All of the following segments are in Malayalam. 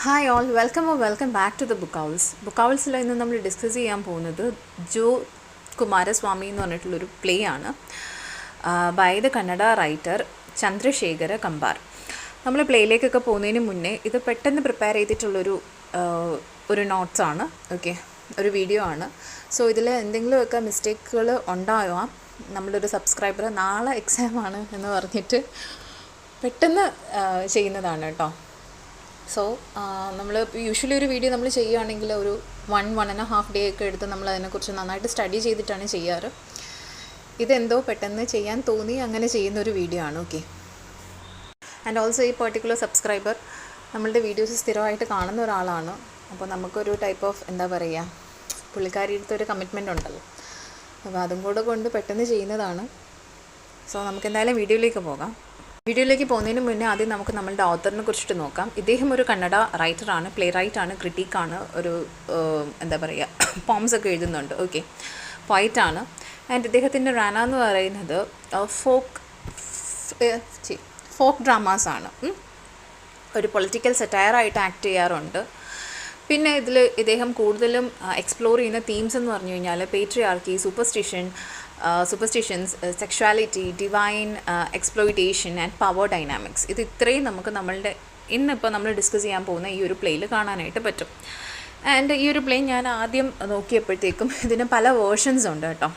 Hi all, welcome back to the Book Owls. Book Owlsൽ ഇന്ന് നമ്മൾ ഡിസ്കസ് ചെയ്യാൻ പോകുന്നത് ജോ കുമാരസ്വാമി എന്ന് പറഞ്ഞിട്ടുള്ളൊരു പ്ലേ ആണ് by the Kannada writer Chandrashekhara Kambar. നമ്മൾ പ്ലേയിലേക്കൊക്കെ പോകുന്നതിന് മുന്നേ ഇത് പെട്ടെന്ന് പ്രിപ്പയർ ചെയ്തിട്ടുള്ളൊരു നോട്ട്സാണ്. ഓക്കെ, ഒരു വീഡിയോ ആണ്. സോ ഇതിൽ എന്തെങ്കിലുമൊക്കെ മിസ്റ്റേക്കുകൾ ഉണ്ടാവാം. നമ്മളൊരു സബ്സ്ക്രൈബർ നാളെ എക്സാമാണ് എന്ന് പറഞ്ഞിട്ട് പെട്ടെന്ന് ചെയ്യുന്നതാണ് കേട്ടോ. സോ നമ്മൾ യൂഷ്വലി ഒരു വീഡിയോ നമ്മൾ ചെയ്യുകയാണെങ്കിൽ ഒരു 1.5 ഡേ ഒക്കെ എടുത്ത് നമ്മൾ അതിനെക്കുറിച്ച് നന്നായിട്ട് സ്റ്റഡി ചെയ്തിട്ടാണ് ചെയ്യാറ്. ഇതെന്തോ പെട്ടെന്ന് ചെയ്യാൻ തോന്നി അങ്ങനെ ചെയ്യുന്നൊരു വീഡിയോ ആണ്. ഓക്കെ, ആൻഡ് ഓൾസോ ഈ പെർട്ടിക്കുലർ സബ്സ്ക്രൈബർ നമ്മളുടെ വീഡിയോസ് സ്ഥിരമായിട്ട് കാണുന്ന ഒരാളാണ്. അപ്പോൾ നമുക്കൊരു ടൈപ്പ് ഓഫ് എന്താ പറയുക, പുള്ളിക്കാരിയുടെ ഒരു കമ്മിറ്റ്മെൻ്റ് ഉണ്ടല്ലോ. അപ്പോൾ അതും കൂടെ കൊണ്ട് പെട്ടെന്ന് ചെയ്യുന്നതാണ്. സോ നമുക്ക് എന്തായാലും വീഡിയോയിലേക്ക് പോകാം. വീഡിയോയിലേക്ക് പോകുന്നതിന് മുന്നേ ആദ്യം നമുക്ക് നമ്മളുടെ ഓത്തറിനെ കുറിച്ചിട്ട് നോക്കാം. ഇദ്ദേഹം ഒരു കന്നഡ റൈറ്ററാണ്, പ്ലേ റൈറ്റാണ്, ക്രിട്ടിക്കാണ്, ഒരു എന്താ പറയുക പോംസ് ഒക്കെ എഴുതുന്നുണ്ട്. ഓക്കെ, പോയിറ്റാണ്. ആൻഡ് ഇദ്ദേഹത്തിൻ്റെ റാന എന്ന് പറയുന്നത് ഫോക്ക് ഡ്രാമാസാണ്. ഒരു പൊളിറ്റിക്കൽ സെറ്റയറായിട്ട് ആക്ട് ചെയ്യാറുണ്ട്. പിന്നെ ഇതിൽ ഇദ്ദേഹം കൂടുതലും എക്സ്പ്ലോർ ചെയ്യുന്ന തീംസ് എന്ന് പറഞ്ഞു കഴിഞ്ഞാൽ patriarchy, superstitions, sexuality, divine exploitation and power dynamics. ഇത് ഇത്രയും നമുക്ക് ഇന്നിപ്പോൾ നമ്മൾ ഡിസ്കസ് ചെയ്യാൻ പോകുന്ന ഈ ഒരു പ്ലേയിൽ കാണാനായിട്ട് പറ്റും. ആൻഡ് ഈ ഒരു പ്ലേ ഞാൻ ആദ്യം നോക്കിയപ്പോഴത്തേക്കും ഇതിന് പല വേർഷൻസ് ഉണ്ട് കേട്ടോ.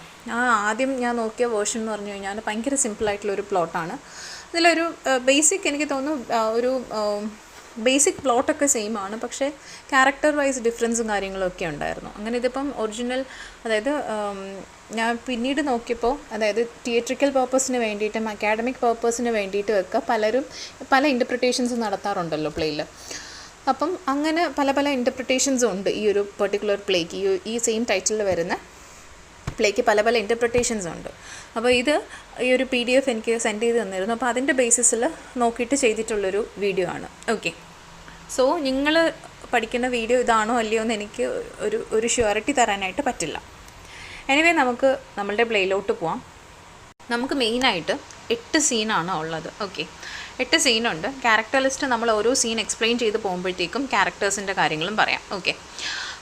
ആദ്യം ഞാൻ നോക്കിയ വേർഷൻ എന്ന് പറഞ്ഞു കഴിഞ്ഞാൽ ഭയങ്കര സിമ്പിളായിട്ടുള്ളൊരു പ്ലോട്ടാണ്. ഇതിലൊരു ബേസിക് എനിക്ക് തോന്നുന്നു ഒരു ബേസിക് പ്ലോട്ടൊക്കെ സെയിം ആണ്, പക്ഷേ ക്യാരക്ടർ വൈസ് ഡിഫറൻസും കാര്യങ്ങളൊക്കെ ഉണ്ടായിരുന്നു. അങ്ങനെ ഇതിപ്പം ഒറിജിനൽ, അതായത് ഞാൻ പിന്നീട് നോക്കിയപ്പോൾ, അതായത് തിയേറ്ററിക്കൽ പർപ്പസിന് വേണ്ടിയിട്ടും അക്കാഡമിക് പർപ്പസിന് വേണ്ടിയിട്ടും ഒക്കെ പലരും പല ഇൻ്റർപ്രിട്ടേഷൻസ് നടത്താറുണ്ടല്ലോ പ്ലേയിൽ. അപ്പം അങ്ങനെ പല ഇൻ്റർപ്രിട്ടേഷൻസും ഉണ്ട് ഈ ഒരു പെർട്ടിക്കുലർ പ്ലേക്ക്. ഈ സെയിം ടൈറ്റിലിൽ വരുന്ന പ്ലേക്ക് പല ഇൻ്റർപ്രിട്ടേഷൻസ് ഉണ്ട്. അപ്പോൾ ഈ ഒരു PDF എനിക്ക് സെൻഡ് ചെയ്ത് തന്നിരുന്നു. അപ്പോൾ അതിൻ്റെ ബേസിസിൽ നോക്കിയിട്ട് ചെയ്തിട്ടുള്ളൊരു വീഡിയോ ആണ്. ഓക്കെ, സോ നിങ്ങൾ പഠിക്കുന്ന വീഡിയോ ഇതാണോ അല്ലയോ എന്ന് എനിക്ക് ഒരു ഷ്യൂരിറ്റി തരാനായിട്ട് പറ്റില്ല. എനിവേ നമുക്ക് നമ്മളുടെ പ്ലേയിലോട്ട് പോവാം. നമുക്ക് മെയിനായിട്ട് 8 സീനാണ് ഉള്ളത്. ഓക്കെ, 8 സീനുണ്ട്. ക്യാരക്ടർ ലിസ്റ്റ് നമ്മൾ ഓരോ സീൻ എക്സ്പ്ലെയിൻ ചെയ്ത് പോകുമ്പോഴത്തേക്കും ക്യാരക്ടേഴ്സിൻ്റെ കാര്യങ്ങളും പറയാം. ഓക്കെ,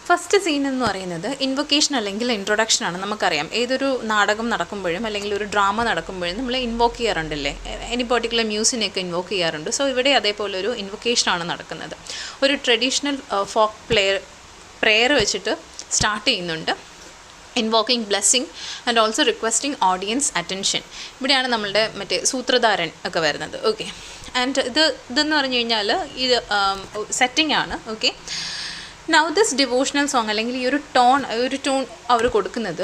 ഫസ്റ്റ് സീൻ എന്ന് പറയുന്നത് ഇൻവൊക്കേഷൻ അല്ലെങ്കിൽ ഇൻട്രൊഡക്ഷനാണ്. നമുക്കറിയാം ഏതൊരു നാടകം നടക്കുമ്പോഴും അല്ലെങ്കിൽ ഒരു ഡ്രാമ നടക്കുമ്പോഴും നമ്മൾ ഇൻവോക്ക് ചെയ്യാറുണ്ടല്ലേ, എനി പെർട്ടിക്കുലർ മ്യൂസിനെയൊക്കെ ഇൻവോക്ക് ചെയ്യാറുണ്ട്. സോ ഇവിടെ അതേപോലെ ഒരു ഇൻവൊക്കേഷനാണ് നടക്കുന്നത്. ഒരു ട്രഡീഷണൽ ഫോക്ക് പ്രെയർ വെച്ചിട്ട് സ്റ്റാർട്ട് ചെയ്യുന്നുണ്ട്. Invoking blessing and also requesting audience attention. ഇവിടെയാണ് നമ്മളുടെ സൂത്രധാരൻ ഒക്കെ വരുന്നത്. ഓക്കെ, ആൻഡ് ഇതെന്ന് പറഞ്ഞു കഴിഞ്ഞാൽ ഇത് സെറ്റിംഗ് ആണ്. Okay, now this devotional song അല്ലെങ്കിൽ ഈ ഒരു ടോൺ അവർ കൊടുക്കുന്നത്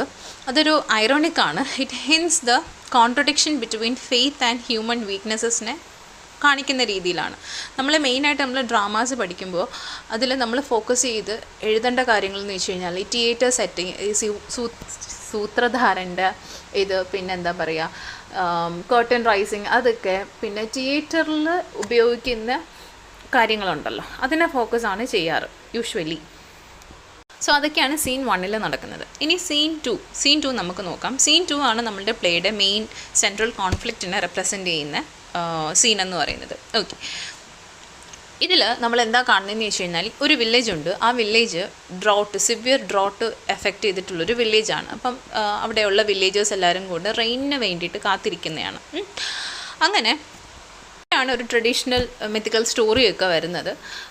അതൊരു ഐറോണിക്കാണ്. It hints the contradiction between faith and human വീക്ക്നെസ്സസിനെ കാണിക്കുന്ന രീതിയിലാണ്. നമ്മൾ ഡ്രാമാസ് പഠിക്കുമ്പോൾ അതിൽ നമ്മൾ ഫോക്കസ് ചെയ്ത് എഴുതേണ്ട കാര്യങ്ങളെന്ന് വെച്ച് കഴിഞ്ഞാൽ ഈ തിയേറ്റർ സെറ്റിങ്, ഈ സൂത്രധാരൻ്റെ ഇത്, പിന്നെ എന്താ പറയുക കർട്ടൻ റൈസിങ്, അതൊക്കെ പിന്നെ തിയേറ്ററിൽ ഉപയോഗിക്കുന്ന കാര്യങ്ങളുണ്ടല്ലോ, അതിനെ ഫോക്കസാണ് ചെയ്യാറ് യൂഷ്വലി. സോ അതൊക്കെയാണ് സീൻ 1 നടക്കുന്നത്. ഇനി സീൻ ടു നമുക്ക് നോക്കാം. സീൻ 2 ആണ് നമ്മളുടെ പ്ലേയുടെ മെയിൻ സെൻട്രൽ കോൺഫ്ലിക്റ്റിനെ റെപ്രസെൻ്റ് ചെയ്യുന്ന സീൻ എന്ന് പറയുന്നത്. ഓക്കെ, ഇതിൽ നമ്മൾ എന്താ കാണുന്നതെന്ന് വെച്ച് കഴിഞ്ഞാൽ ഒരു വില്ലേജ് ഉണ്ട്. ആ വില്ലേജ് സിവിയർ ഡ്രോട്ട് എഫക്റ്റ് ചെയ്തിട്ടുള്ളൊരു വില്ലേജാണ്. അപ്പം അവിടെയുള്ള വില്ലേജേഴ്സ് എല്ലാവരും കൂടെ റെയിനിന് വേണ്ടിയിട്ട് കാത്തിരിക്കുന്നതാണ്. അങ്ങനെ ആണ് ഒരു ട്രഡീഷണൽ മിത്തിക്കൽ സ്റ്റോറിയൊക്കെ വരുന്നത്.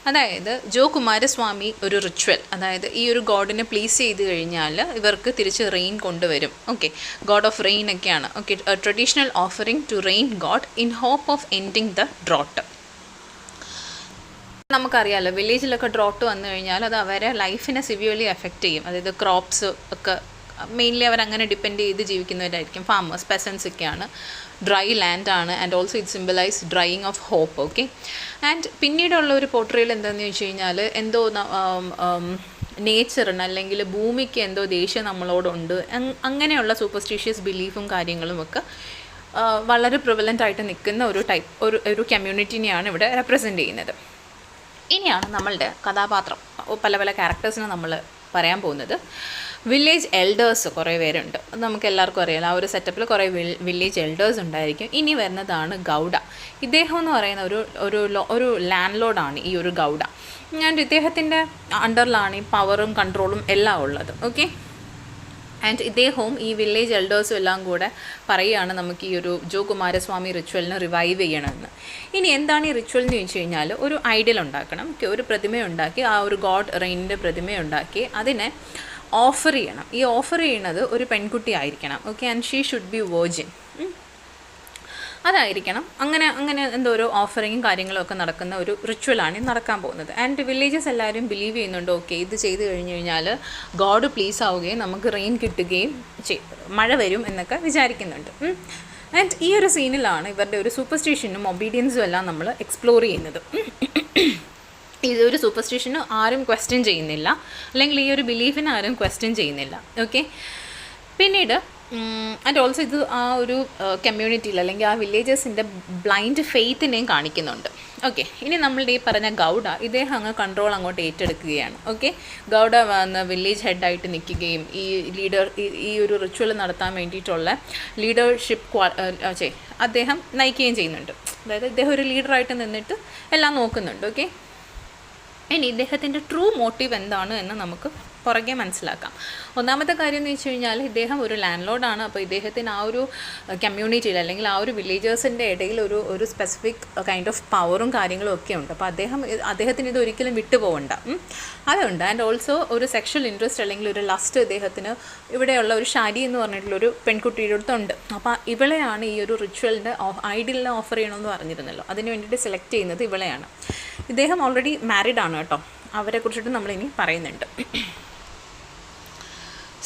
അതായത് ജോകുമാരസ്വാമി ഒരു റിച്വൽ, അതായത് ഈ ഒരു ഗോഡിനെ പ്ലീസ് ചെയ്ത് കഴിഞ്ഞാൽ ഇവർക്ക് തിരിച്ച് റെയിൻ കൊണ്ടുവരും. ഓക്കെ, ഗോഡ് ഓഫ് റെയിൻ ഒക്കെയാണ്. Okay, traditional offering to rain god in hope of ending the drought. നമുക്കറിയാമല്ലോ വില്ലേജിലൊക്കെ ഡ്രോട്ട് വന്നു കഴിഞ്ഞാൽ അത് അവരെ ലൈഫിനെ സിവിയർലി എഫക്റ്റ് ചെയ്യും. അതായത് ക്രോപ്സ് ഒക്കെ മെയിൻലി അവരങ്ങനെ ഡിപ്പെൻഡ് ചെയ്ത് ജീവിക്കുന്നവരായിരിക്കും. ഫാമേഴ്സ്, പെസൻസ് ഒക്കെയാണ്. ഡ്രൈ ലാൻഡാണ്. And also it symbolise drying of hope. Okay, and പിന്നീടുള്ള ഒരു പോർട്രേൽ എന്താണെന്ന് ചോദിച്ചു കഴിഞ്ഞാൽ എന്തോ നേച്ചറിന് അല്ലെങ്കിൽ ഭൂമിക്ക് എന്തോ ദേഷ്യം നമ്മളോടുണ്ട്, അങ്ങനെയുള്ള സൂപ്പർസ്റ്റിഷ്യസ് ബിലീഫും കാര്യങ്ങളും ഒക്കെ വളരെ പ്രിവലൻ്റ് ആയിട്ട് നിൽക്കുന്ന ഒരു കമ്മ്യൂണിറ്റിനെയാണ് ഇവിടെ റെപ്രസെൻ്റ് ചെയ്യുന്നത്. ഇനിയാണ് നമ്മളുടെ കഥാപാത്രം, പല ക്യാരക്ടേഴ്സിനെ നമ്മൾ പറയാൻ പോകുന്നത്. വില്ലേജ് എൽഡേഴ്സ് കുറേ പേരുണ്ട്. അത് നമുക്ക് എല്ലാവർക്കും അറിയാം. ആ ഒരു സെറ്റപ്പിൽ കുറേ വില്ലേജ് എൽഡേഴ്സ് ഉണ്ടായിരിക്കും. ഇനി വരുന്നതാണ് ഗൗഡ. ഇദ്ദേഹം എന്ന് പറയുന്ന ഒരു ലാൻഡ് ലോഡാണ് ഈ ഒരു ഗൗഡ. ആൻഡ് ഇദ്ദേഹത്തിൻ്റെ അണ്ടറിലാണ് ഈ പവറും കൺട്രോളും എല്ലാം ഉള്ളത്. ഓക്കെ, ആൻഡ് ഇദ്ദേഹവും ഈ വില്ലേജ് എൽഡേഴ്സും എല്ലാം കൂടെ പറയുകയാണ് നമുക്ക് ഈ ഒരു ജോകുമാരസ്വാമി റിച്വലിന് റിവൈവ് ചെയ്യണമെന്ന്. ഇനി എന്താണ് ഈ റിച്വൽ എന്ന് ചോദിച്ചു കഴിഞ്ഞാൽ, ഒരു ഐഡിയൽ ഉണ്ടാക്കണം. ഒരു പ്രതിമയുണ്ടാക്കി, ആ ഒരു ഗോഡ് റെയിനിൻ്റെ പ്രതിമയുണ്ടാക്കി അതിനെ ഓഫർ ചെയ്യണം. ഈ ഓഫർ ചെയ്യുന്നത് ഒരു പെൺകുട്ടി ആയിരിക്കണം. Okay, and she should be virgin. അതായിരിക്കണം. അങ്ങനെ എന്തോ ഒരു ഓഫറിങ്ങും കാര്യങ്ങളൊക്കെ നടക്കുന്ന ഒരു റിച്വലാണ് നടക്കാൻ പോകുന്നത്. ആൻഡ് വില്ലേജസ് എല്ലാവരും ബിലീവ് ചെയ്യുന്നുണ്ട്, ഓക്കെ ഇത് ചെയ്ത് കഴിഞ്ഞ് കഴിഞ്ഞാൽ ഗോഡ് പ്ലീസ് ആവുകയും നമുക്ക് റെയിൻ കിട്ടുകയും മഴ വരും എന്നൊക്കെ വിചാരിക്കുന്നുണ്ട്. ആൻഡ് ഈ ഒരു സീനിലാണ് ഇവരുടെ ഒരു സൂപ്പർസ്റ്റിഷനും ഒബീഡിയൻസും എല്ലാം നമ്മൾ എക്സ്പ്ലോർ ചെയ്യുന്നത്. ഇതൊരു സൂപ്പർസ്റ്റിഷന് ആരും ക്വസ്റ്റ്യൻ ചെയ്യുന്നില്ല, അല്ലെങ്കിൽ ഈ ഒരു ബിലീഫിനെ ആരും ക്വസ്റ്റ്യൻ ചെയ്യുന്നില്ല. ഓക്കെ, പിന്നീട് ആൻഡ് ഓൾസോ ഇത് ആ ഒരു കമ്മ്യൂണിറ്റിയിൽ അല്ലെങ്കിൽ ആ വില്ലേജസിൻ്റെ ബ്ലൈൻഡ് ഫെയ്ത്തിനെയും കാണിക്കുന്നുണ്ട്. ഓക്കെ, ഇനി നമ്മളുടെ ഈ പറഞ്ഞ ഗൗഡ ഇദ്ദേഹം അങ്ങ് കൺട്രോൾ അങ്ങോട്ട് ഏറ്റെടുക്കുകയാണ്. ഓക്കെ, ഗൗഡ വന്ന് വില്ലേജ് ഹെഡായിട്ട് നിൽക്കുകയും ഈ ഒരു റിച്വൽ നടത്താൻ വേണ്ടിയിട്ടുള്ള ലീഡർഷിപ്പ് അദ്ദേഹം നയിക്കുകയും ചെയ്യുന്നുണ്ട്. അതായത് ഇദ്ദേഹം ഒരു ലീഡറായിട്ട് നിന്നിട്ട് എല്ലാം നോക്കുന്നുണ്ട്. ഓക്കെ, ഇനി ഇദ്ദേഹത്തിൻ്റെ ട്രൂ മോട്ടീവ് എന്താണ് എന്ന് നമുക്ക് പുറകെ മനസ്സിലാക്കാം. ഒന്നാമത്തെ കാര്യം എന്ന് വെച്ച് കഴിഞ്ഞാൽ, ഇദ്ദേഹം ഒരു ലാൻഡ് ലോഡാണ്. അപ്പോൾ ഇദ്ദേഹത്തിന് ആ ഒരു കമ്മ്യൂണിറ്റിയിൽ അല്ലെങ്കിൽ ആ ഒരു വില്ലേജേഴ്സിൻ്റെ ഇടയിൽ ഒരു സ്പെസിഫിക് കൈൻഡ് ഓഫ് പവറും കാര്യങ്ങളും ഒക്കെ ഉണ്ട്. അപ്പോൾ അദ്ദേഹത്തിന് ഇത് ഒരിക്കലും വിട്ടുപോകണ്ട, അതുണ്ട്. ആൻഡ് ഓൾസോ ഒരു സെക്ഷൽ ഇൻട്രസ്റ്റ് അല്ലെങ്കിൽ ഒരു ലസ്റ്റ് ഇദ്ദേഹത്തിന് ഇവിടെയുള്ള ഒരു ഷാരി എന്ന് പറഞ്ഞിട്ടുള്ളൊരു പെൺകുട്ടിയുടെ അടുത്തുണ്ട്. അപ്പോൾ ഇവളെയാണ് ഈ ഒരു റിച്വലിൻ്റെ ഐഡിയലിനെ ഓഫർ ചെയ്യണമെന്ന് പറഞ്ഞിരുന്നല്ലോ, അതിന് വേണ്ടിയിട്ട് സെലക്ട് ചെയ്യുന്നത് ഇവളെയാണ്. ഇദ്ദേഹം ഓൾറെഡി മാരീഡ് ആണ് കേട്ടോ, അവരെക്കുറിച്ചിട്ട് നമ്മളിനി പറയുന്നുണ്ട്.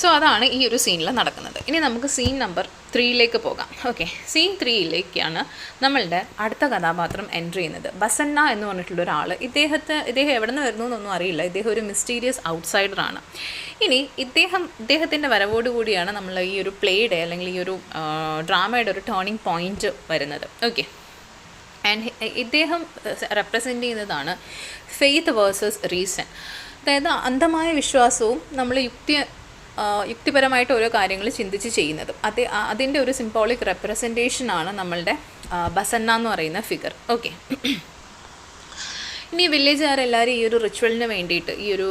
സോ അതാണ് ഈ ഒരു സീനിൽ നടക്കുന്നത്. ഇനി നമുക്ക് സീൻ നമ്പർ 3 പോകാം. ഓക്കെ, സീൻ 3 നമ്മളുടെ അടുത്ത കഥാപാത്രം എൻട്രി ചെയ്യുന്നത് ബസന്ന എന്ന് പറഞ്ഞിട്ടുള്ള ഒരാൾ. ഇദ്ദേഹം എവിടെ നിന്ന് വരുന്നു എന്നൊന്നും അറിയില്ല. ഇദ്ദേഹം ഒരു മിസ്റ്റീരിയസ് ഔട്ട്സൈഡറാണ്. ഇനി ഇദ്ദേഹത്തിൻ്റെ വരവോടുകൂടിയാണ് നമ്മൾ ഈ ഒരു പ്ലേയുടെ അല്ലെങ്കിൽ ഈ ഒരു ഡ്രാമയുടെ ഒരു ടേണിംഗ് പോയിന്റ് വരുന്നത്. ഓക്കെ, ആൻഡ് ഇദ്ദേഹം റെപ്രസെൻ്റ് ചെയ്യുന്നതാണ് ഫെയ്ത്ത് വേഴ്സസ് റീസൺ. അതായത് അന്ധമായ വിശ്വാസവും നമ്മൾ യുക്തിപരമായിട്ട് ഓരോ കാര്യങ്ങൾ ചിന്തിച്ച് ചെയ്യുന്നതും അതിൻ്റെ ഒരു സിംബോളിക് റെപ്രസെൻറ്റേഷനാണ് നമ്മളുടെ ബസന്ന എന്ന് പറയുന്ന ഫിഗർ. ഓക്കെ, ഇനി വില്ലേജുകാരെല്ലാവരും ഈ ഒരു റിച്വലിന് വേണ്ടിയിട്ട് ഈ ഒരു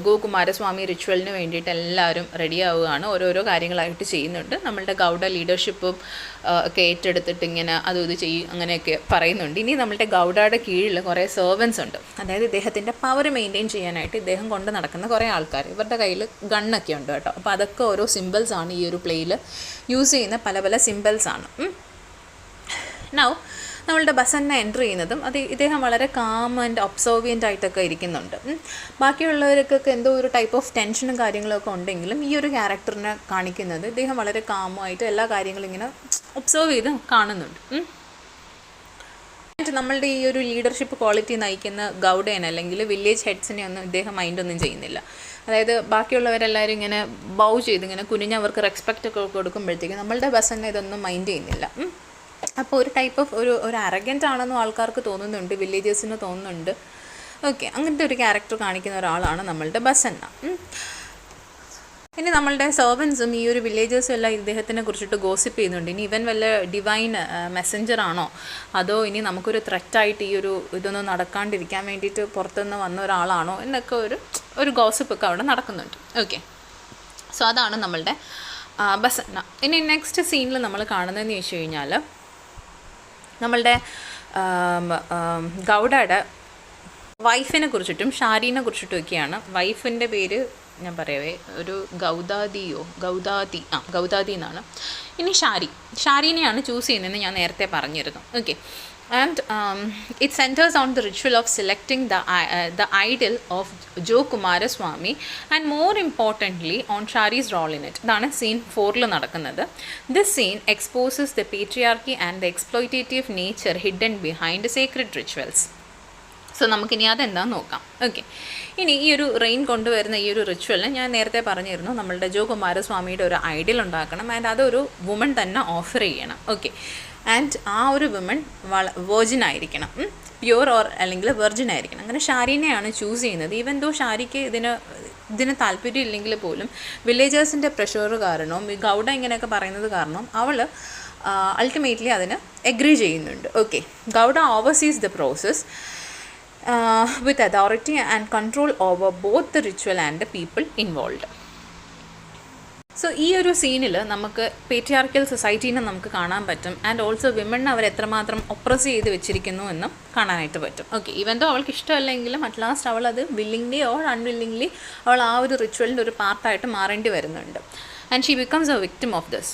ഗോകുമാരസ്വാമി റിച്വലിന് വേണ്ടിയിട്ട് എല്ലാവരും റെഡി ആവുകയാണ്. ഓരോരോ കാര്യങ്ങളായിട്ട് ചെയ്യുന്നുണ്ട്. നമ്മളുടെ ഗൗഡ ലീഡർഷിപ്പും ഒക്കെ ഏറ്റെടുത്തിട്ട് ഇങ്ങനെ അതും ഇത് ചെയ്യും അങ്ങനെയൊക്കെ പറയുന്നുണ്ട്. ഇനി നമ്മളുടെ ഗൗഡയുടെ കീഴിൽ കുറേ സെർവൻസ് ഉണ്ട്. അതായത് ഇദ്ദേഹത്തിൻ്റെ പവർ മെയിൻറ്റെയിൻ ചെയ്യാനായിട്ട് ഇദ്ദേഹം കൊണ്ട് നടക്കുന്ന കുറേ ആൾക്കാർ. ഇവരുടെ കയ്യിൽ ഗണ്ണൊക്കെ ഉണ്ട് കേട്ടോ. അപ്പോൾ അതൊക്കെ ഓരോ സിമ്പിൾസാണ്. ഈ ഒരു പ്ലേയിൽ യൂസ് ചെയ്യുന്ന പല സിമ്പിൾസാണ്. നൗ നമ്മളുടെ ബസന്ന എൻ്റർ ചെയ്യുന്നതും ഇദ്ദേഹം വളരെ കാം ആൻഡ് ഒബ്സർവിയൻ്റ് ആയിട്ടൊക്കെ ഇരിക്കുന്നുണ്ട്. ബാക്കിയുള്ളവർക്കൊക്കെ എന്തോ ഒരു ടൈപ്പ് ഓഫ് ടെൻഷനും കാര്യങ്ങളൊക്കെ ഉണ്ടെങ്കിലും ഈ ഒരു ക്യാരക്ടറിനെ കാണിക്കുന്നത് ഇദ്ദേഹം വളരെ കാമായിട്ട് എല്ലാ കാര്യങ്ങളും ഇങ്ങനെ ഒബ്സർവ് ചെയ്ത് കാണുന്നുണ്ട്. നമ്മളുടെ ഈ ഒരു ലീഡർഷിപ്പ് ക്വാളിറ്റി നയിക്കുന്ന ഗൗഡേനെ അല്ലെങ്കിൽ വില്ലേജ് ഹെഡ്സിനെ ഒന്നും ഇദ്ദേഹം മൈൻഡൊന്നും ചെയ്യുന്നില്ല. അതായത് ബാക്കിയുള്ളവരെല്ലാവരും ഇങ്ങനെ ബൗ ചെയ്ത് ഇങ്ങനെ കുനിഞ്ഞവർക്ക് റെസ്പെക്റ്റ് ഒക്കെ കൊടുക്കുമ്പോഴത്തേക്കും നമ്മളുടെ ബസന്ന ഇതൊന്നും മൈൻഡ് ചെയ്യുന്നില്ല. അപ്പോൾ ഒരു ടൈപ്പ് ഓഫ് ഒരു അറഗൻ്റ് ആണെന്നും ആൾക്കാർക്ക് തോന്നുന്നുണ്ട്, വില്ലേജേഴ്സിന് തോന്നുന്നുണ്ട്. ഓക്കെ, അങ്ങനത്തെ ഒരു ക്യാരക്ടർ കാണിക്കുന്ന ഒരാളാണ് നമ്മളുടെ ബസന്ന. ഇനി നമ്മളുടെ സെർവൻസും ഈ ഒരു വില്ലേജേഴ്സും എല്ലാം ഇദ്ദേഹത്തിനെ കുറിച്ചിട്ട് ഗോസിപ്പ് ചെയ്യുന്നുണ്ട്. ഇനി ഇവൻ വല്ല ഡിവൈൻ മെസ്സഞ്ചർ ആണോ, അതോ ഇനി നമുക്കൊരു ത്രെറ്റായിട്ട് ഈ ഇതൊന്നും നടക്കാണ്ടിരിക്കാൻ വേണ്ടിയിട്ട് പുറത്തുനിന്ന് വന്ന ഒരാളാണോ എന്നൊക്കെ ഒരു ഗോസിപ്പൊക്കെ അവിടെ നടക്കുന്നുണ്ട്. ഓക്കെ, സോ അതാണ് നമ്മളുടെ ബസന്ന. ഇനി നെക്സ്റ്റ് സീനിൽ നമ്മൾ കാണുന്നതെന്ന് ചോദിച്ചു കഴിഞ്ഞാൽ നമ്മളുടെ ഗൗഡയുടെ വൈഫിനെ കുറിച്ചിട്ടും ഷാരീനെ കുറിച്ചിട്ടും ഒക്കെയാണ്. വൈഫിൻ്റെ പേര് ഞാൻ പറയവേ, ഒരു ഗൗദാദി എന്നാണ്. ഇനി ഷാരീനെയാണ് ചൂസ് ചെയ്യുന്നതെന്ന് ഞാൻ നേരത്തെ പറഞ്ഞിരുന്നു. Okay, and it centers on the ritual of selecting the idol of Jokumaraswamy and more importantly on Shari's role in it. ഇതാണ് സീൻ 4 നടക്കുന്നത്. This scene exposes the patriarchy and the exploitative nature hidden behind sacred rituals. So നമുക്കിനി അതെന്താണെന്ന് നോക്കാം. ഓക്കെ, ഇനി ഈ ഒരു റെയിൻ കൊണ്ടുവരുന്ന ഈ ഒരു റിച്വലിന് ഞാൻ നേരത്തെ പറഞ്ഞിരുന്നു നമ്മളുടെ ജോകുമാരസ്വാമിയുടെ ഒരു ഐഡിയൽ ഉണ്ടാക്കണം ആൻഡ് അതൊരു വുമൺ തന്നെ ഓഫർ ചെയ്യണം. ഓക്കെ, ആൻഡ് ആ ഒരു വിമൺ വെർജിൻ ആയിരിക്കണം, പ്യുവർ അല്ലെങ്കിൽ വെർജിൻ ആയിരിക്കണം. അങ്ങനെ ഷാരീനെയാണ് ചൂസ് ചെയ്യുന്നത്. ഈവൻ ദോ ഷാരിക്ക് ഇതിന് ഇതിന് താല്പര്യം ഇല്ലെങ്കിൽ പോലും വില്ലേജേഴ്സിൻ്റെ പ്രഷർ കാരണവും ഈ ഗൗഡ ഇങ്ങനെയൊക്കെ പറയുന്നത് കാരണം അവൾ അൾട്ടിമേറ്റ്ലി അതിന് എഗ്രി ചെയ്യുന്നുണ്ട്. Okay, Gowda oversees the process with authority and control over both the ritual and the people involve. So ഈ ഒരു സീനിൽ നമുക്ക് പേട്രിയാർക്കൽ സൊസൈറ്റീനെ നമുക്ക് കാണാൻ പറ്റും. ആൻഡ് ഓൾസോ വിമണിനെ അവർ എത്രമാത്രം ഒപ്രസ് ചെയ്ത് വെച്ചിരിക്കുന്നു എന്നും കാണാനായിട്ട് പറ്റും. ഓക്കെ, ഇവൻ അവൾക്ക് ഇഷ്ടമല്ലെങ്കിലും അറ്റ് ലാസ്റ്റ് അവൾ അത് വില്ലിംഗ്ലി ഓർ അൺവില്ലിംഗ്ലി അവൾ ആ ഒരു റിച്വലിൻ്റെ ഒരു പാർട്ടായിട്ട് മാറേണ്ടി വരുന്നുണ്ട്. And she becomes A victim of this.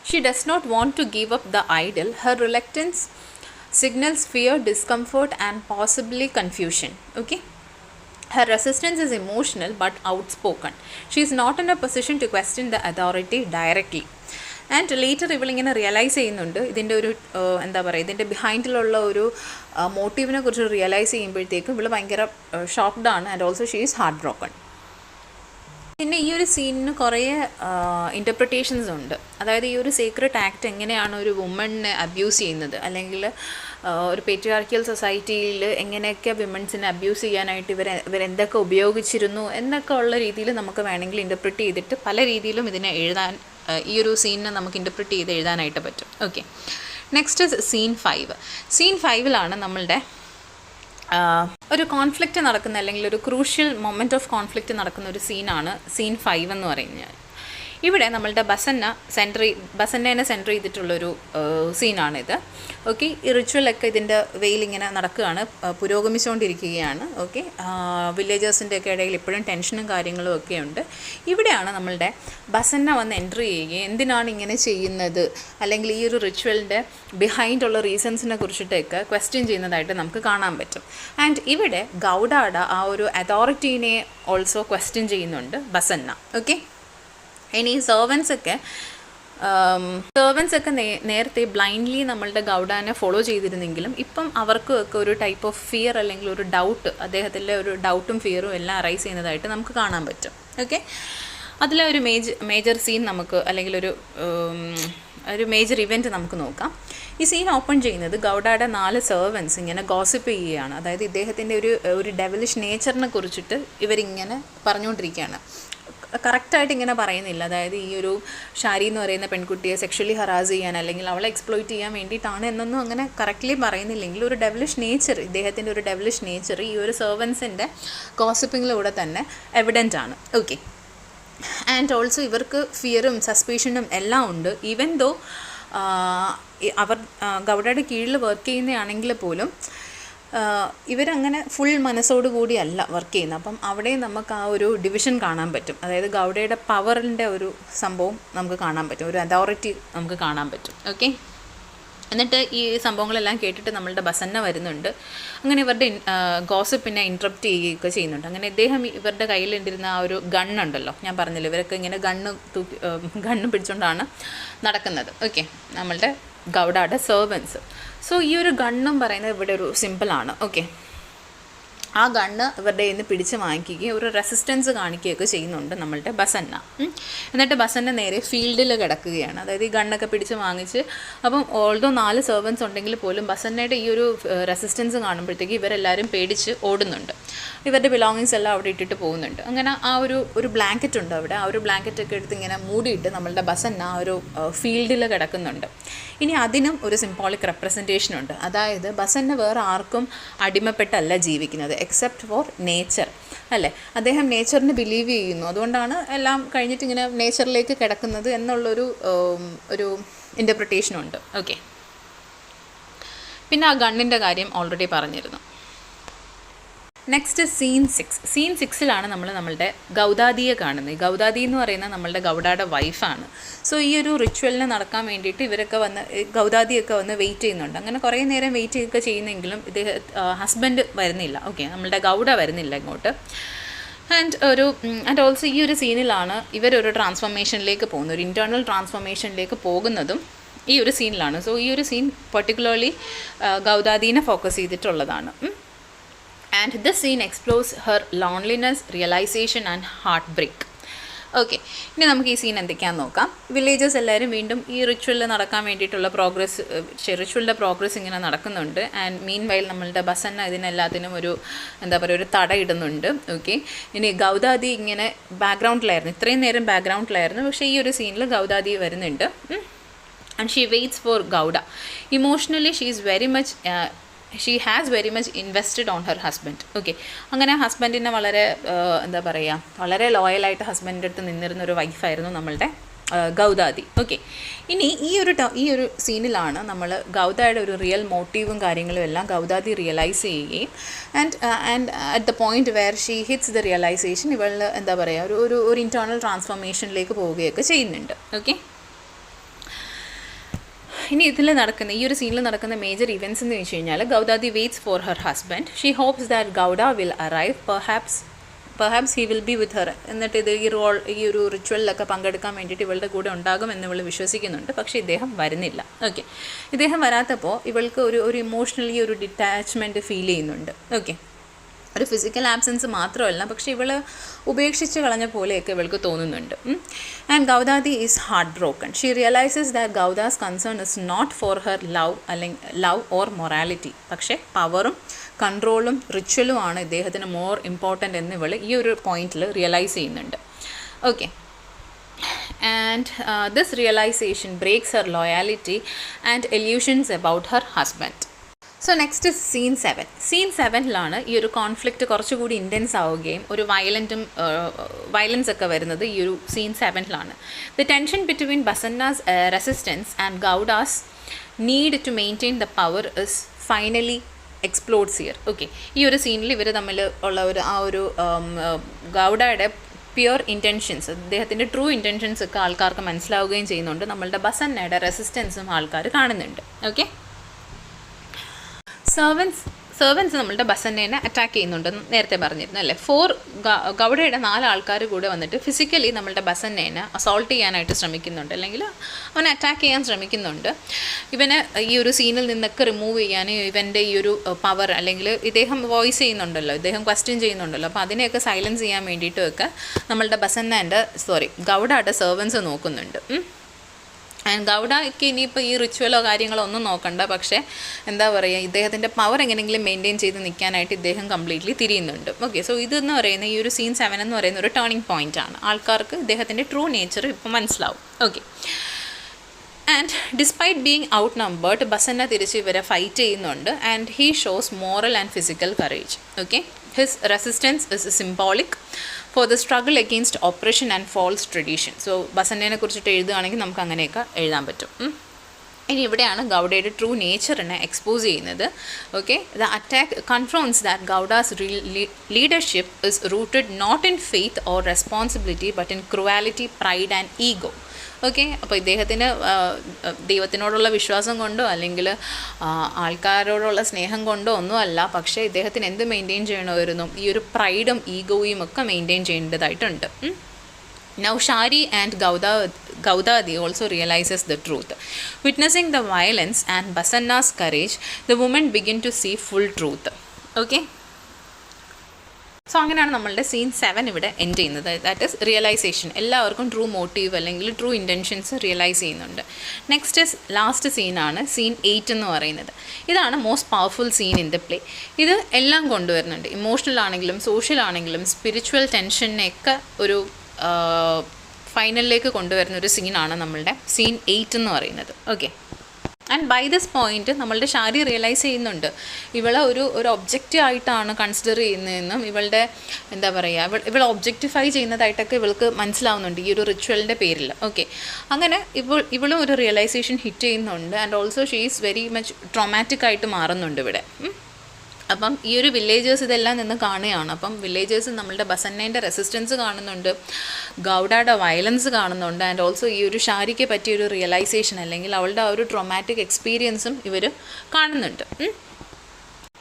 She does not want to give up the idol. Her reluctance signals fear, discomfort, and possibly confusion. Okay? Her resistance is emotional but outspoken. She is not in a position to question the authority directly. And later ഇവളിങ്ങനെ റിയലൈസ് ചെയ്യുന്നുണ്ട് ഇതിൻ്റെ ഒരു എന്താ പറയുക, ഇതിൻ്റെ ബിഹൈൻഡിലുള്ള ഒരു മോട്ടീവിനെ കുറിച്ച് റിയലൈസ് ചെയ്യുമ്പോഴത്തേക്കും ഇവൾ ഭയങ്കര ഷോക്ക്ഡ് ആണ്. And also she is heart broken. പിന്നെ ഈ ഒരു സീനിന് കുറേ ഇൻ്റർപ്രിട്ടേഷൻസ് ഉണ്ട്. അതായത് ഈ ഒരു സീക്രട്ട് ആക്ട് എങ്ങനെയാണ് ഒരു വുമണിനെ അബ്യൂസ് ചെയ്യുന്നത്, അല്ലെങ്കിൽ ഒരു പേട്രിയാർക്കിയൽ സൊസൈറ്റിയിൽ എങ്ങനെയൊക്കെ വിമൻസിനെ അബ്യൂസ് ചെയ്യാനായിട്ട് ഇവരെന്തൊക്കെ ഉപയോഗിച്ചിരുന്നു എന്നൊക്കെ ഉള്ള രീതിയിൽ നമുക്ക് വേണമെങ്കിൽ ഇൻ്റർപ്രിറ്റ് ചെയ്തിട്ട് പല രീതിയിലും ഇതിനെ എഴുതാൻ, ഈ ഒരു സീനിനെ നമുക്ക് ഇൻ്റർപ്രിറ്റ് ചെയ്ത് എഴുതാനായിട്ട് പറ്റും. Okay, next scene 5. സീൻ 5 നമ്മളുടെ ഒരു കോൺഫ്ലിക്റ്റ് നടക്കുന്ന, അല്ലെങ്കിൽ ഒരു ക്രൂഷ്യൽ മൊമെൻറ്റ് ഓഫ് കോൺഫ്ലിക്റ്റ് നടക്കുന്ന ഒരു സീനാണ് സീൻ 5 എന്ന് പറയുന്നത്. ഇവിടെ നമ്മളുടെ ബസന്നേനെ സെൻറ്റർ ചെയ്തിട്ടുള്ളൊരു സീനാണിത്. ഓക്കെ, ഈ റിച്വലൊക്കെ ഇതിൻ്റെ വെയിലിങ്ങനെ നടക്കുകയാണ്, പുരോഗമിച്ചുകൊണ്ടിരിക്കുകയാണ്. ഓക്കെ, വില്ലേജേഴ്സിൻ്റെ ഒക്കെ ഇടയിൽ ഇപ്പോഴും ടെൻഷനും കാര്യങ്ങളും ഒക്കെ ഉണ്ട്. ഇവിടെയാണ് നമ്മളുടെ ബസന്ന വന്ന് എൻട്രി ചെയ്യുകയും എന്തിനാണ് ഇങ്ങനെ ചെയ്യുന്നത്, അല്ലെങ്കിൽ ഈ ഒരു റിച്വലിൻ്റെ ബിഹൈൻഡുള്ള റീസൺസിനെ കുറിച്ചിട്ടൊക്കെ ക്വസ്റ്റ്യൻ ചെയ്യുന്നതായിട്ട് നമുക്ക് കാണാൻ പറ്റും. ആൻഡ് ഇവിടെ ഗൗഡാഡ ആ ഒരു അതോറിറ്റീനെ ഓൾസോ ക്വസ്റ്റ്യൻ ചെയ്യുന്നുണ്ട് ബസന്ന. ഓക്കെ, ഇനി സെർവൻസൊക്കെ നേരത്തെ ബ്ലൈൻഡ്ലി നമ്മളുടെ ഗൗഡാനെ ഫോളോ ചെയ്തിരുന്നെങ്കിലും ഇപ്പം അവർക്കൊക്കെ ഒരു ടൈപ്പ് ഓഫ് ഫിയർ, അല്ലെങ്കിൽ ഒരു ഡൗട്ട്, അദ്ദേഹത്തിൻ്റെ ഒരു ഡൗട്ടും ഫിയറും എല്ലാം അറൈസ് ചെയ്യുന്നതായിട്ട് നമുക്ക് കാണാൻ പറ്റും. ഓക്കെ, അതിലെ ഒരു മേജർ സീൻ നമുക്ക്, അല്ലെങ്കിൽ ഒരു മേജർ ഇവൻറ്റ് നമുക്ക് നോക്കാം. ഈ സീൻ ഓപ്പൺ ചെയ്യുന്നത് ഗൗഡയുടെ 4 സെർവൻസ് ഇങ്ങനെ ഗോസിപ്പ് ചെയ്യുകയാണ്. അതായത് ഇദ്ദേഹത്തിൻ്റെ ഒരു ഡെവലിഷ് നേച്ചറിനെ കുറിച്ചിട്ട് ഇവരിങ്ങനെ പറഞ്ഞുകൊണ്ടിരിക്കുകയാണ്. കറക്റ്റായിട്ട് ഇങ്ങനെ പറയുന്നില്ല. അതായത് ഈ ഒരു ഷാരി എന്ന് പറയുന്ന പെൺകുട്ടിയെ സെക്ഷലി ഹറാസ് ചെയ്യാൻ, അല്ലെങ്കിൽ അവളെ എക്സ്പ്ലോയിറ്റ് ചെയ്യാൻ വേണ്ടിയിട്ടാണ് എന്നൊന്നും അങ്ങനെ കറക്റ്റ്ലി പറയുന്നില്ലെങ്കിൽ ഒരു ഡെവലിഷ് നേച്ചർ, ഇദ്ദേഹത്തിൻ്റെ ഒരു ഡെവലിഷ് നേച്ചർ ഈ ഒരു സെർവൻസിൻ്റെ ഗോസിപ്പിങ്ങിലൂടെ തന്നെ എവിഡൻ്റ് ആണ്. ഓക്കെ, ആൻഡ് ഓൾസോ ഇവർക്ക് ഫിയറും സസ്പീഷനും എല്ലാം ഉണ്ട്. ഈവൻ ദോ അവർ ഗൗഡയുടെ കീഴിൽ വർക്ക് ചെയ്യുന്നതാണെങ്കിൽ പോലും ഇവരങ്ങനെ ഫുൾ മനസ്സോടുകൂടി അല്ല വർക്ക് ചെയ്യുന്നത്. അപ്പം അവിടെ നമുക്ക് ആ ഒരു ഡിവിഷൻ കാണാൻ പറ്റും. അതായത് ഗൗഡയുടെ പവറിൻ്റെ ഒരു സംഭവം നമുക്ക് കാണാൻ പറ്റും, ഒരു അതോറിറ്റി നമുക്ക് കാണാൻ പറ്റും. ഓക്കെ, എന്നിട്ട് ഈ സംഭവങ്ങളെല്ലാം കേട്ടിട്ട് നമ്മളുടെ ബസന്ന വരുന്നുണ്ട്. അങ്ങനെ ഇവരുടെ ഗോസിപ്പിനെ ഇൻട്രപ്റ്റ് ചെയ്യുകയൊക്കെ ചെയ്യുന്നുണ്ട്. അങ്ങനെ ഇദ്ദേഹം ഇവരുടെ കയ്യിലുണ്ടിരുന്ന ആ ഒരു ഗണ്ണുണ്ടല്ലോ, ഞാൻ പറഞ്ഞല്ലോ ഇവരൊക്കെ ഇങ്ങനെ ഗണ്ണ് പിടിച്ചുകൊണ്ടാണ് നടക്കുന്നത്. ഓക്കെ, നമ്മളുടെ ഗൗഡയുടെ സെർവൻസ്. സോ ഈ ഒരു ഗണ്ണും പറയുന്നത് ഇവിടെ ഒരു സിമ്പിളാണ്. ഓക്കെ, ആ ഗണ്ണ് ഇവരുടെ കയ്യിൽ നിന്ന് പിടിച്ച് വാങ്ങിക്കുകയും ഒരു റെസിസ്റ്റൻസ് കാണിക്കുകയൊക്കെ ചെയ്യുന്നുണ്ട് നമ്മളുടെ ബസന്ന. എന്നിട്ട് ബസന്ന നേരെ ഫീൽഡിൽ കിടക്കുകയാണ്. അതായത് ഈ ഗണ്ണൊക്കെ പിടിച്ച് വാങ്ങിച്ച്, അപ്പം ഓൾദോ 4 സെർവൻസ് ഉണ്ടെങ്കിൽ പോലും ബസന്നയുടെ ഈ ഒരു റെസിസ്റ്റൻസ് കാണുമ്പോഴത്തേക്ക് ഇവരെല്ലാവരും പേടിച്ച് ഓടുന്നുണ്ട്. ഇവരുടെ ബിലോങ്ങിങ്സ് എല്ലാം അവിടെ ഇട്ടിട്ട് പോകുന്നുണ്ട്. അങ്ങനെ ആ ഒരു ബ്ലാങ്കറ്റ് ഉണ്ട് അവിടെ. ആ ഒരു ബ്ലാങ്കറ്റൊക്കെ എടുത്ത് ഇങ്ങനെ മൂടിയിട്ട് നമ്മളുടെ ബസന്ന ആ ഒരു ഫീൽഡിൽ കിടക്കുന്നുണ്ട്. ഇനി അതിനും ഒരു സിംബോളിക് റെപ്രസെൻറ്റേഷൻ ഉണ്ട്. അതായത് ബസന്ന വേറെ ആർക്കും അടിമപ്പെട്ടല്ല ജീവിക്കുന്നത്, എക്സെപ്റ്റ് ഫോർ നേച്ചർ, അല്ലേ? അദ്ദേഹം നേച്ചറിനെ ബിലീവ് ചെയ്യുന്നു. അതുകൊണ്ടാണ് എല്ലാം കഴിഞ്ഞിട്ട് ഇങ്ങനെ നേച്ചറിലേക്ക് കിടക്കുന്നത് എന്നുള്ളൊരു ഇൻ്റർപ്രിട്ടേഷനുണ്ട്. ഓക്കെ, പിന്നെ ആ ഗണ്ണിൻ്റെ കാര്യം ഓൾറെഡി പറഞ്ഞിരുന്നു. Next scene 6. സീൻ 6 നമ്മളുടെ ഗൗദാദിയെ കാണുന്നത്. ഗൗദാദി എന്ന് പറയുന്നത് നമ്മളുടെ ഗൗഡയുടെ വൈഫാണ്. സോ ഈ ഒരു റിച്വലിന് നടക്കാൻ വേണ്ടിയിട്ട് ഇവരൊക്കെ വന്ന്, ഗൗദാദിയൊക്കെ വന്ന് വെയിറ്റ് ചെയ്യുന്നുണ്ട്. അങ്ങനെ കുറേ നേരം വെയിറ്റ് ചെയ്യുകയൊക്കെ ചെയ്യുന്നെങ്കിലും ഹസ്ബൻഡ് വരുന്നില്ല. ഓക്കെ, നമ്മളുടെ ഗൗഡ വരുന്നില്ല ഇങ്ങോട്ട്. ആൻഡ് ഓൾസോ ഈ ഒരു സീനിലാണ് ഇവരൊരു ട്രാൻസ്ഫോർമേഷനിലേക്ക് പോകുന്നത്, ഒരു ഇൻറ്റേർണൽ ട്രാൻസ്ഫോർമേഷനിലേക്ക് പോകുന്നതും ഈ ഒരു സീനിലാണ്. സോ ഈ ഒരു സീൻ പെർട്ടിക്കുലർലി ഗൗദാദീനെ ഫോക്കസ് ചെയ്തിട്ടുള്ളതാണ്. And this scene explores her loneliness, realization and heartbreak. Okay, ഇനി നമുക്ക് ഈ സീൻ എന്തൊക്കെയാണെന്ന് നോക്കാം. വില്ലേജേഴ്സ് എല്ലാവരും വീണ്ടും ഈ റിച്വലിൽ നടക്കാൻ വേണ്ടിയിട്ടുള്ള റിച്വലിൻ്റെ പ്രോഗ്രസ് ഇങ്ങനെ നടക്കുന്നുണ്ട്. ആൻഡ് മീൻ വൈൽ നമ്മളുടെ ബസന്ന ഇതിനെല്ലാത്തിനും ഒരു എന്താ പറയുക ഒരു തട ഇടുന്നുണ്ട്. ഓക്കെ, ഇനി ഗൗദാദി ഇങ്ങനെ ബാക്ക്ഗ്രൗണ്ടിലായിരുന്നു, ഇത്രയും നേരം ബാക്ക്ഗ്രൗണ്ടിലായിരുന്നു. പക്ഷേ ഈ ഒരു സീനിൽ ഗൗദാദി വരുന്നുണ്ട്. And she waits for Gowda. Emotionally she has very much invested on her husband. Okay, അങ്ങനെ ഹസ്ബൻഡിനെ വളരെ എന്താ പറയുക വളരെ ലോയലായിട്ട് ഹസ്ബൻഡിൻ്റെ അടുത്ത് നിന്നിരുന്ന ഒരു വൈഫായിരുന്നു നമ്മളുടെ ഗൗദാദി. ഓക്കെ, ഇനി ഈ ഒരു സീനിലാണ് നമ്മൾ ഗൗദയുടെ ഒരു റിയൽ മോട്ടീവും കാര്യങ്ങളും എല്ലാം ഗൗദാദി റിയലൈസ് ചെയ്യുകയും and at the point where she hits the realisation ഇവൾ എന്താ പറയുക ഒരു ഇൻറ്റേർണൽ ട്രാൻസ്ഫോർമേഷനിലേക്ക് പോവുകയൊക്കെ ചെയ്യുന്നുണ്ട്. ഓക്കെ, ഇനി ഈ ഒരു സീനിൽ നടക്കുന്ന മേജർ ഇവൻറ്റ്സ് എന്ന് വെച്ച് കഴിഞ്ഞാൽ Gaudadi waits for her husband. She hopes that Gowda will arrive, perhaps he will be with her. എന്നിട്ട് ഈ ഒരു റിച്വലിലൊക്കെ പങ്കെടുക്കാൻ വേണ്ടിയിട്ട് ഇവളുടെ കൂടെ ഉണ്ടാകുമെന്ന് ഇവൾ വിശ്വസിക്കുന്നുണ്ട്. പക്ഷേ ഇദ്ദേഹം വരുന്നില്ല. ഓക്കെ, ഇദ്ദേഹം വരാത്തപ്പോൾ ഇവൾക്ക് ഒരു ഇമോഷണലി ഒരു ഡിറ്റാച്ച്മെൻറ്റ് ഫീൽ ചെയ്യുന്നുണ്ട്. ഓക്കെ, ഒരു ഫിസിക്കൽ ആബ്സെൻസ് മാത്രമല്ല, പക്ഷേ ഇവൾ ഉപേക്ഷിച്ച് കളഞ്ഞ പോലെയൊക്കെ ഇവൾക്ക് തോന്നുന്നുണ്ട്. And Gaudadi is heartbroken. She realises that Gowda's concern is not for her love or morality. പക്ഷേ പവറും കൺട്രോളും റിച്വലുമാണ് ഇദ്ദേഹത്തിന് മോർ ഇമ്പോർട്ടൻ്റ് എന്ന് ഇവൾ ഈ ഒരു പോയിന്റിൽ റിയലൈസ് ചെയ്യുന്നുണ്ട്. Okay, and this realisation breaks her loyalty and illusions about her husband. So next scene 7. Scene 7ലാണ് ഈ ഒരു കോൺഫ്ലിക്റ്റ് കുറച്ചുകൂടി ഇൻറ്റൻസ് ആവുകയും ഒരു വയലൻസ് ഒക്കെ വരുന്നത് ഈ ഒരു സീൻ 7ലാണ്. The tension between Basanna's resistance and Gowda's need to maintain the power is finally explored here. Okay, ഈ ഒരു സീനിൽ ഇവർ തമ്മിൽ ഉള്ള ഒരു ഗൗഡയുടെ പ്യുവർ ഇൻറ്റൻഷൻസ്, അദ്ദേഹത്തിൻ്റെ ട്രൂ ഇൻറ്റൻഷൻസ് ഒക്കെ ആൾക്കാർക്ക് മനസ്സിലാവുകയും ചെയ്യുന്നുണ്ട്. നമ്മളുടെ ബസന്നയുടെ റെസിസ്റ്റൻസും ആൾക്കാർ കാണുന്നുണ്ട്. ഓക്കെ, സെർവൻസ് നമ്മളുടെ ബസന്നേനെ അറ്റാക്ക് ചെയ്യുന്നുണ്ടെന്ന് നേരത്തെ പറഞ്ഞിരുന്നു അല്ലേ. ഗൗഡയുടെ 4 ആൾക്കാർ കൂടെ വന്നിട്ട് ഫിസിക്കലി നമ്മളുടെ ബസന്നേനെ അസോൾട്ട് ചെയ്യാനായിട്ട് ശ്രമിക്കുന്നുണ്ട്, അല്ലെങ്കിൽ അവനെ അറ്റാക്ക് ചെയ്യാൻ ശ്രമിക്കുന്നുണ്ട്. ഇവനെ ഈ ഒരു സീനിൽ നിന്നൊക്കെ റിമൂവ് ചെയ്യാൻ ഇവൻ്റെ ഈ ഒരു പവർ, അല്ലെങ്കിൽ ഇദ്ദേഹം വോയിസ് ചെയ്യുന്നുണ്ടല്ലോ, ഇദ്ദേഹം ക്വസ്റ്റ്യൻ ചെയ്യുന്നുണ്ടല്ലോ, അപ്പോൾ അതിനെയൊക്കെ സൈലൻസ് ചെയ്യാൻ വേണ്ടിയിട്ടുമൊക്കെ നമ്മളുടെ ഗൗഡയുടെ സെർവൻസ് നോക്കുന്നുണ്ട്. ആൻഡ് ഗൗഡയ്ക്ക് ഇനിയിപ്പോൾ ഈ റിച്വലോ കാര്യങ്ങളോ ഒന്നും നോക്കണ്ട, പക്ഷേ എന്താ പറയുക ഇദ്ദേഹത്തിൻ്റെ പവർ എങ്ങനെയെങ്കിലും മെയിൻറ്റെയിൻ ചെയ്ത് നിൽക്കാനായിട്ട് ഇദ്ദേഹം കംപ്ലീറ്റ്ലി തിരിയുന്നുണ്ട്. ഓക്കെ, സോ ഇതെന്ന് പറയുന്ന ഈ ഒരു സീൻ 7 എന്ന് പറയുന്ന ഒരു ടേണിംഗ് പോയിൻ്റ് ആണ്. ആൾക്കാർക്ക് ഇദ്ദേഹത്തിൻ്റെ ട്രൂ നേച്ചർ ഇപ്പോൾ മനസ്സിലാവും. Okay, and despite being outnumbered Basanna തിരിച്ച് ഇവരെ ഫൈറ്റ് ചെയ്യുന്നുണ്ട്. And he shows moral and physical courage. Okay, his resistance is symbolic for the struggle against oppression and false tradition. So ബസന്നേനെ കുറിച്ചിട്ട് എഴുതുകയാണെങ്കിൽ നമുക്ക് അങ്ങനെയൊക്കെ എഴുതാൻ പറ്റും. ഇനി ഇവിടെയാണ് ഗൗഡയുടെ ട്രൂ നേച്ചറിനെ എക്സ്പോസ് ചെയ്യുന്നത്. Okay, the attack confronts that Gowda's leadership is rooted not in faith or responsibility but in cruelty, pride and ego. Okay, അപ്പോൾ ഇദ്ദേഹത്തിന് ദൈവത്തിനോടുള്ള വിശ്വാസം കൊണ്ടോ അല്ലെങ്കിൽ ആൾക്കാരോടുള്ള സ്നേഹം കൊണ്ടോ ഒന്നുമല്ല, പക്ഷേ ഇദ്ദേഹത്തിന് എന്ത് മെയിൻറ്റെയിൻ ചെയ്യണമായിരുന്നു, ഈ ഒരു പ്രൈഡും ഈഗോയും ഒക്കെ മെയിൻറ്റെയിൻ ചെയ്യേണ്ടതായിട്ടുണ്ട്. Now Shari and Gaudadi also realizes the truth. Witnessing the violence and Basanna's courage, the women begin to see full truth. Okay? So അങ്ങനെയാണ് നമ്മളുടെ സീൻ 7 ഇവിടെ എൻഡ് ചെയ്യുന്നത്. That is realisation. എല്ലാവർക്കും ട്രൂ മോട്ടീവ് അല്ലെങ്കിൽ ട്രൂ ഇൻറ്റൻഷൻസ് റിയലൈസ് ചെയ്യുന്നുണ്ട്. നെക്സ്റ്റ് ലാസ്റ്റ് സീനാണ് സീൻ 8 എന്ന് പറയുന്നത്. ഇതാണ് most powerful scene in the play. ഇത് എല്ലാം കൊണ്ടുവരുന്നുണ്ട്. ഇമോഷണൽ ആണെങ്കിലും സോഷ്യൽ ആണെങ്കിലും സ്പിരിച്വൽ ടെൻഷനെയൊക്കെ ഒരു ഫൈനലിലേക്ക് കൊണ്ടുവരുന്ന ഒരു സീനാണ് നമ്മളുടെ സീൻ 8 എന്ന് പറയുന്നത്. Okay, and by this point നമ്മളുടെ ഷാരി റിയലൈസ് ചെയ്യുന്നുണ്ട് ഇവളെ ഒരു ഒബ്ജക്റ്റ് ആയിട്ടാണ് കൺസിഡർ ചെയ്യുന്നതെന്നും ഇവളുടെ എന്താ പറയുക ഇവൾ ഒബ്ജക്റ്റിഫൈ ചെയ്യുന്നതായിട്ടൊക്കെ ഇവൾക്ക് മനസ്സിലാവുന്നുണ്ട് ഈ ഒരു റിച്വലിൻ്റെ പേരിൽ. ഓക്കെ, അങ്ങനെ ഇവളും ഒരു റിയലൈസേഷൻ ഹിറ്റ് ചെയ്യുന്നുണ്ട്. And also she is very much traumatic ആയിട്ട് മാറുന്നുണ്ട് ഇവിടെ. അപ്പം ഈ ഒരു വില്ലേജേഴ്സ് ഇതെല്ലാം നിന്ന് കാണുകയാണ്. അപ്പം വില്ലേജേഴ്സ് നമ്മളുടെ ബസന്നേൻ്റെ റെസിസ്റ്റൻസ് കാണുന്നുണ്ട്, ഗൗഡയുടെ വയലൻസ് കാണുന്നുണ്ട്, ആൻഡ് ഓൾസോ ഈ ഒരു ഷാരിക്ക് പറ്റിയൊരു റിയലൈസേഷൻ അല്ലെങ്കിൽ അവളുടെ ആ ഒരു ട്രോമാറ്റിക് എക്സ്പീരിയൻസും ഇവർ കാണുന്നുണ്ട്.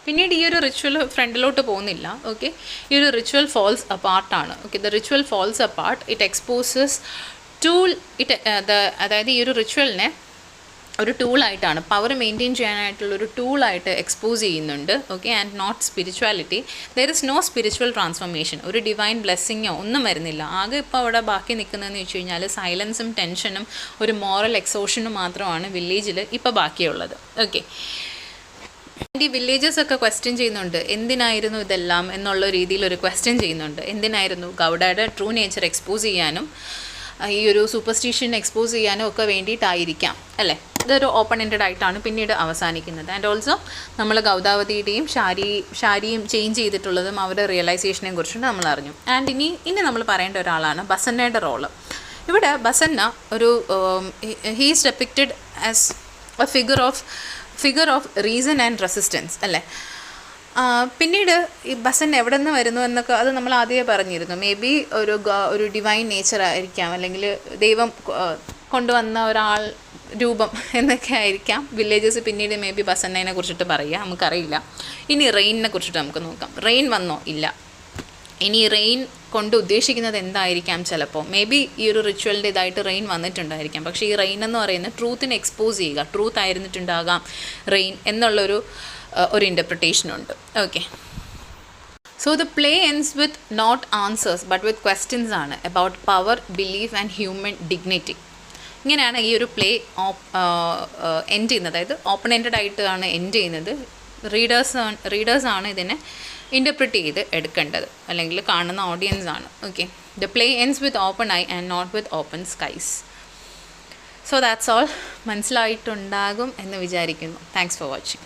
പിന്നീട് ഈ ഒരു റിച്വൽ ഫ്രണ്ടിലോട്ട് പോകുന്നില്ല. ഓക്കെ, ഈ ഒരു റിച്വൽ ഫോൾസ് അപ്പാർട്ടാണ്. Okay, the ritual falls apart. It exposes അതായത് ഈ ഒരു റിച്വലിനെ ഒരു ടൂളായിട്ടാണ്, പവർ മെയിൻറ്റെയിൻ ചെയ്യാനായിട്ടുള്ളൊരു ടൂളായിട്ട് എക്സ്പോസ് ചെയ്യുന്നുണ്ട്. Okay, and not spirituality. There is no spiritual transformation, ഒരു ഡിവൈൻ ബ്ലെസ്സിങ്ങോ ഒന്നും വരുന്നില്ല. ആകെ ഇപ്പോൾ അവിടെ ബാക്കി നിൽക്കുന്നതെന്ന് വെച്ച് കഴിഞ്ഞാൽ സൈലൻസും ടെൻഷനും ഒരു മോറൽ എക്സോഷനും മാത്രമാണ് വില്ലേജിൽ ഇപ്പോൾ ബാക്കിയുള്ളത്. ഓക്കെ, ഈ വില്ലേജസ് ഒക്കെ ക്വസ്റ്റ്യൻ ചെയ്യുന്നുണ്ട്, എന്തിനായിരുന്നു ഇതെല്ലാം എന്നുള്ള രീതിയിൽ ഒരു ക്വസ്റ്റ്യൻ ചെയ്യുന്നുണ്ട്. എന്തിനായിരുന്നു? ഗൗഡയുടെ ട്രൂ നേച്ചർ എക്സ്പോസ് ചെയ്യാനും ഈ ഒരു സൂപ്പർസ്റ്റിഷൻ എക്സ്പോസ് ചെയ്യാനും ഒക്കെ വേണ്ടിയിട്ടായിരിക്കാം അല്ലേ. ഇതൊരു ഓപ്പൺ എൻഡഡ് ആയിട്ടാണ് പിന്നീട് അവസാനിക്കുന്നത്. ആൻഡ് ഓൾസോ നമ്മൾ ഗൗദാവതിയുടെയും ഷാരിയും ചേഞ്ച് ചെയ്തിട്ടുള്ളതും അവരുടെ റിയലൈസേഷനെ കുറിച്ചും നമ്മൾ അറിഞ്ഞു. ആൻഡ് ഇനി നമ്മൾ പറയേണ്ട ഒരാളാണ് ബസന്നയുടെ റോള്. ഇവിടെ ബസന്ന ഒരു he's depicted as A figure of reason and resistance അല്ലേ. പിന്നീട് ഈ ബസൻ എവിടെ നിന്ന് വരുന്നു എന്നൊക്കെ അത് നമ്മൾ ആദ്യമേ പറഞ്ഞിരുന്നു. മേ ബി ഒരു ഡിവൈൻ നേച്ചർ ആയിരിക്കാം, അല്ലെങ്കിൽ ദൈവം കൊണ്ടുവന്ന ഒരാൾ രൂപം എന്നൊക്കെ ആയിരിക്കാം വില്ലേജസ് പിന്നീട് മേ ബി ബസന്നയെ കുറിച്ചിട്ട് പറയുക, നമുക്കറിയില്ല. ഇനി റെയിനിനെ കുറിച്ചിട്ട് നമുക്ക് നോക്കാം. റെയിൻ വന്നോ? ഇല്ല. ഇനി റെയിൻ കൊണ്ട് ഉദ്ദേശിക്കുന്നത് എന്തായിരിക്കാം? ചിലപ്പോൾ മേ ബി ഈ ഒരു റിച്വലിൻ്റെ ഇതായിട്ട് റെയിൻ വന്നിട്ടുണ്ടായിരിക്കാം. പക്ഷേ ഈ റെയിൻ എന്ന് പറയുന്നത് ട്രൂത്തിനെ എക്സ്പോസ് ചെയ്യുക, ട്രൂത്ത് ആയിരുന്നിട്ടുണ്ടാകാം റെയിൻ എന്നുള്ളൊരു ഇൻ്റർപ്രിട്ടേഷനുണ്ട്. Okay, so the play ends with not answers but with questions ആണ് about power, belief and human dignity. ഇങ്ങനെയാണ് ഈ ഒരു പ്ലേ എൻഡ് ചെയ്യുന്നത്. അതായത് ഓപ്പൺ എൻഡഡ് ആയിട്ടാണ് എൻഡ് ചെയ്യുന്നത്. റീഡേഴ്സാണ് ഇതിനെ ഇൻ്റർപ്രിറ്റ് ചെയ്ത് എടുക്കേണ്ടത്, അല്ലെങ്കിൽ കാണുന്ന ഓഡിയൻസ് ആണ്. Okay, the play ends with open eye and not with open skies. So that's all. മനസ്സിലായിട്ടുണ്ടാകും എന്ന് വിചാരിക്കുന്നു. Thanks for watching.